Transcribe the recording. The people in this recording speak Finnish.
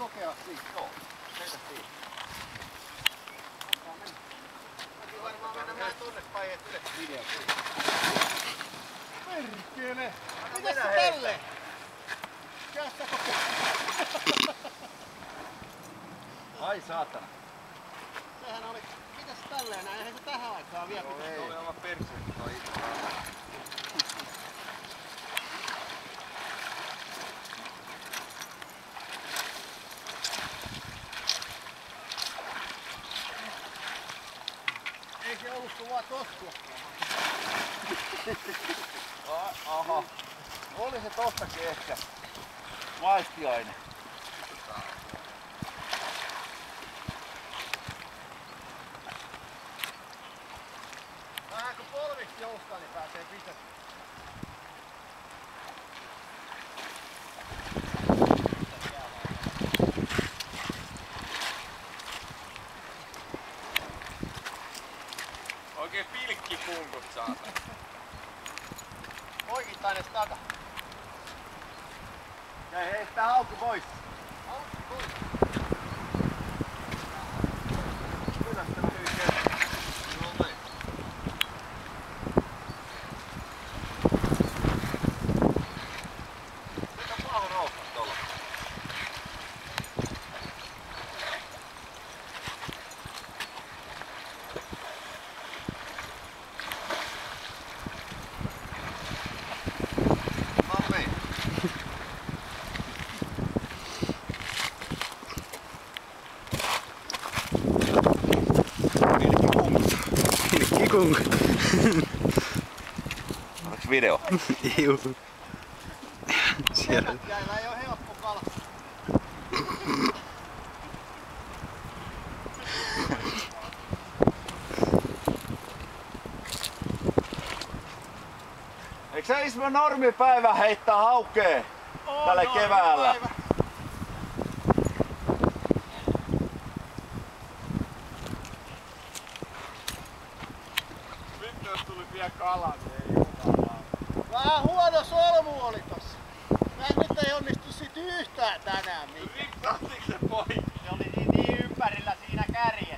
kokea siitä. Joo, heitä siitä. Täytyy varmaan mennä vähän tonne päin, et yle video. Perkele! Mitäs sä tälleen? Käy sä kokea. Ai saatana. Sehän oli... Mitäs tälleen näin? Eihän se tähän aikaan vielä pitäisi olla. Se oli aivan perseestä toi itse. Ei se ollut kuin vaan tossa. Aha. Oli se tossakin ehkä maistiaine. Vähän kun polviksi joustaa, niin pääsee pitämään. Oikein pilkkikunkut saata. Poikittainen taka. Jäi heittää hauki pois. Hauki pois. Kyllä sitä hyvin kertaa. No niin. Mitä paho nousta tuolla? No niin. Pilkkikunk. Oliko video? Juu. Siellä. Jäillä ei oo helppo kala. Eikö sä Ismo normipäivä heittää haukea tällä keväällä? Nyt jos tuli vielä kala, niin ei jumalaa. Vähän huono solmu oli tossa. Mä nyt ei onnistu sit yhtään tänään. Ripsahtiks se poikki? Se oli niin ympärillä siinä kärjessä.